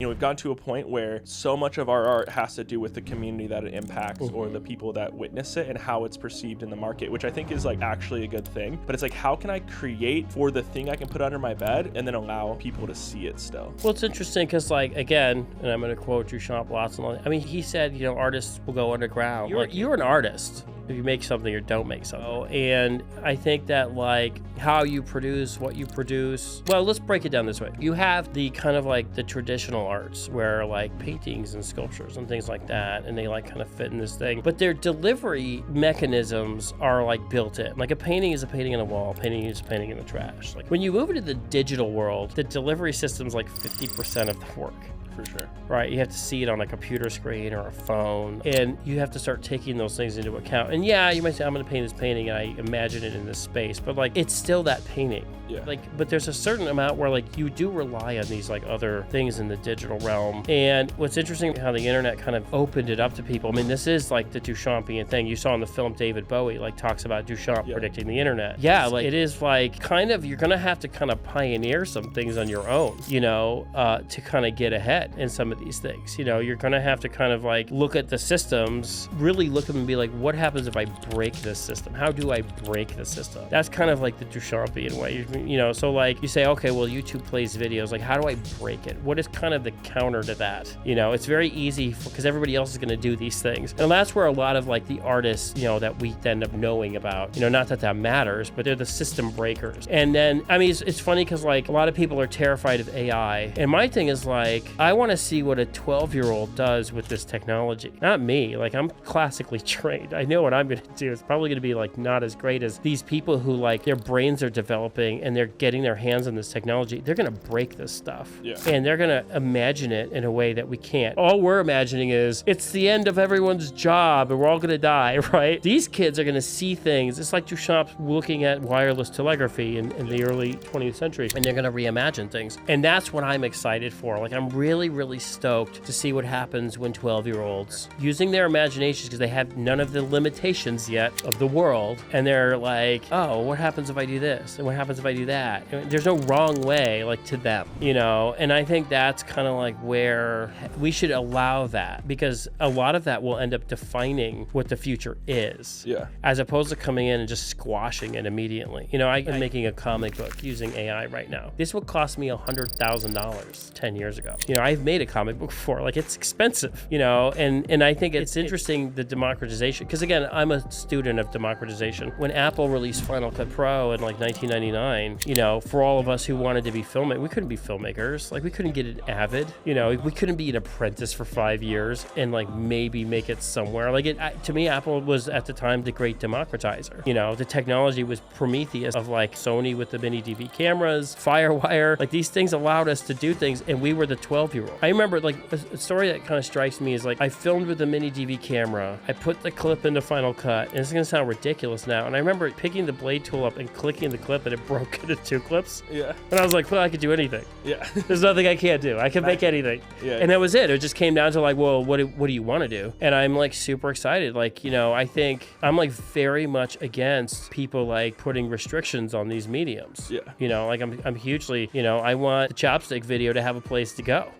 You know, we've gotten to a point where so much of our art has to do with the community that it impacts or the people that witness it and how it's perceived in the market, which I think is like actually a good thing. But it's like, how can I create for the thing I can put under my bed and then allow people to see it still? Well, it's interesting because, like, again, and I'm going to quote Duchamp lots and lots. I mean, he said, you know, artists will go underground. You're an artist if you make something or don't make something. And I think that, like, how you produce, what you produce. Well, let's break it down this way. You have the kind of like the traditional arts where like paintings and sculptures and things like that, and they like kind of fit in this thing. But their delivery mechanisms are like built in. Like a painting is a painting on a wall, a painting is a painting in the trash. Like when you move into the digital world, the delivery system's like 50% of the work. For sure. Right, you have to see it on a computer screen or a phone, and you have to start taking those things into account. And yeah, you might say, I'm going to paint this painting, and I imagine it in this space, but like, it's still that painting. Yeah. Like, but there's a certain amount where like you do rely on these like other things in the digital realm. And what's interesting how the internet kind of opened it up to people. I mean, this is like the Duchampian thing. You saw in the film David Bowie like talks about Duchamp predicting the internet. Yeah, like it is like kind of, you're gonna have to kind of pioneer some things on your own, you know, to kind of get ahead in some of these things. You know, you're gonna have to kind of like look at the systems, really look at them and be like, what happens if I break this system? How do I break the system? That's kind of like the Duchampian way. You know, so like you say, okay, well, YouTube plays videos. Like, how do I break it? What is kind of the counter to that? You know, it's very easy because everybody else is going to do these things. And that's where a lot of like the artists, you know, that we end up knowing about, you know, not that that matters, but they're the system breakers. And then, I mean, it's funny because like a lot of people are terrified of AI. And my thing is like, I want to see what a 12-year-old does with this technology. Not me. Like, I'm classically trained. I know what I'm going to do. It's probably going to be like not as great as these people who like their brains are developing and they're getting their hands on this technology. They're going to break this stuff. Yeah. And they're going to imagine it in a way that we can't. All we're imagining is it's the end of everyone's job and we're all going to die, right? These kids are going to see things. It's like Duchamp looking at wireless telegraphy in the early 20th century, and they're going to reimagine things. And that's what I'm excited for. Like, I'm really, really stoked to see what happens when 12-year-olds using their imaginations, because they have none of the limitations yet of the world, and they're like, oh, what happens if I do this? And what happens if I do that? There's no wrong way, like, to them, you know? And I think that's kind of like where we should allow that, because a lot of that will end up defining what the future is. Yeah. As opposed to coming in and just squashing it immediately. You know, I'm making a comic book using AI right now. This would cost me $100,000 10 years ago. You know, I've made a comic book before. Like, it's expensive, you know? And I think it's interesting, the democratization, because again, I'm a student of democratization. When Apple released Final Cut Pro in like 1999, you know, for all of us who wanted to be filmmakers, we couldn't be filmmakers. Like, we couldn't get an Avid, you know, we couldn't be an apprentice for 5 years and like maybe make it somewhere. Like, to me, Apple was at the time the great democratizer. You know, the technology was Prometheus of like Sony with the mini DV cameras, Firewire, like these things allowed us to do things, and we were the 12-year-old. I remember like a story that kind of strikes me is like, I filmed with a mini DV camera, I put the clip into Final Cut, and it's gonna sound ridiculous now, and I remember picking the blade tool up and clicking the clip, and it broke into 2 clips. Yeah. And I was like, well, I could do anything. Yeah. There's nothing I can't do. I can make anything. Yeah. And that was it. It just came down to like, well, what do you want to do? And I'm like super excited. Like, you know, I think I'm like very much against people like putting restrictions on these mediums. Yeah. You know, like I'm hugely, you know, I want the chopstick video to have a place to go.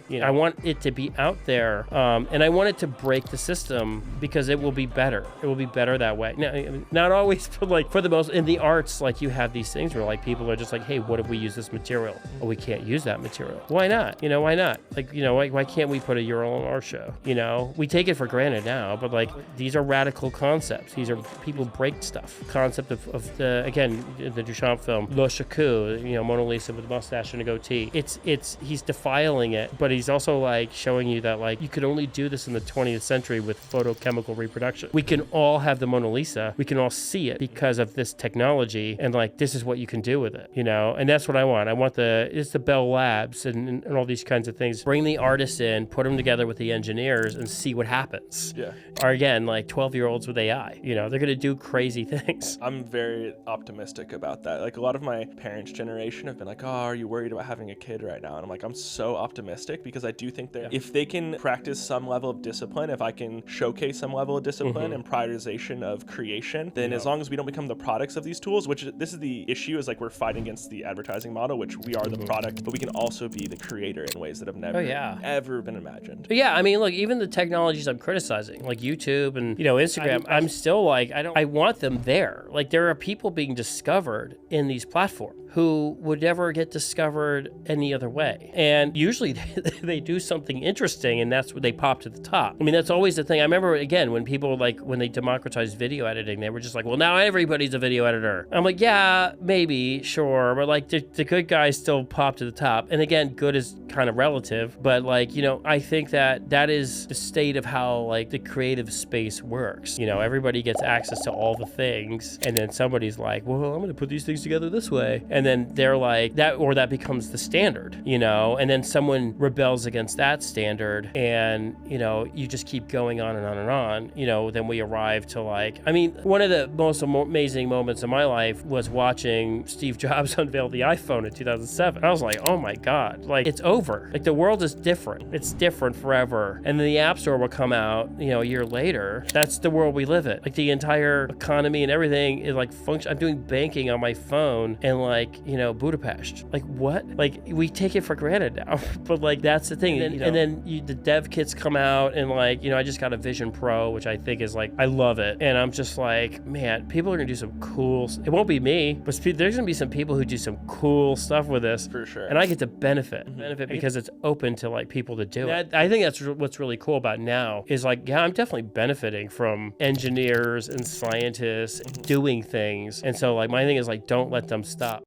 You know, I want it to be out there. And I want it to break the system because it will be better. It will be better that way. Now, not always, but like for the most, in the arts, like you have these things where like people are just like, hey, what if we use this material? Oh, we can't use that material. Why not? You know, why not? Like, you know, why can't we put a mural on our show? You know, we take it for granted now, but like these are radical concepts. These are, people break stuff. Concept of the, again, the Duchamp film, Le Chacou, you know, Mona Lisa with a mustache and a goatee. He's defiling it, but he's also like showing you that like you could only do this in the 20th century with photochemical reproduction. We can all have the Mona Lisa. We can all see it because of this technology, and like this is what you can do with it, you know? And that's what I want. I want it's the Bell Labs and all these kinds of things. Bring the artists in, put them together with the engineers, and see what happens. Yeah. Or again, like 12-year-olds with AI, you know, they're gonna do crazy things. I'm very optimistic about that. Like, a lot of my parents' generation have been like, oh, are you worried about having a kid right now? And I'm like, I'm so optimistic optimistic because I do think that if they can practice some level of discipline, if I can showcase some level of discipline and prioritization of creation, then as long as we don't become the products of these tools, which this is the issue, is like we're fighting against the advertising model, which we are the product, but we can also be the creator in ways that have never ever been imagined. But yeah, I mean, look, even the technologies I'm criticizing, like YouTube and, Instagram, I'm still like, I want them there. Like, there are people being discovered in these platforms who would never get discovered any other way. And usually they do something interesting, and that's what they pop to the top. I mean, that's always the thing. I remember, again, when people, like, when they democratized video editing, they were just like, well, now everybody's a video editor. I'm like, yeah, maybe, sure, but like the good guys still pop to the top. And again, good is kind of relative, but like, I think that is the state of how like the creative space works. Everybody gets access to all the things, and then somebody's like, well, I'm gonna put these things together this way. And then they're like that, or that becomes the standard, and then someone rebels against that standard, and you just keep going on and on and on. Then we arrive to like, I mean, one of the most amazing moments of my life was watching Steve Jobs unveil the iPhone in 2007. I was like, oh my God, like it's over. Like the world is different. It's different forever. And then the App Store will come out, a year later. That's the world we live in. Like the entire economy and everything is like function. I'm doing banking on my phone and like, Budapest. Like what? Like we take it for granted now, but like that's the thing. And then the dev kits come out, and like, I just got a Vision Pro, which I think is like, I love it. And I'm just like, man, people are gonna do some cool, it won't be me, but there's gonna be some people who do some cool stuff with this. For sure. And I get to benefit because it's open to like people to do it. I think that's what's really cool about now is like, yeah, I'm definitely benefiting from engineers and scientists doing things. And so like, my thing is like, don't let them stop.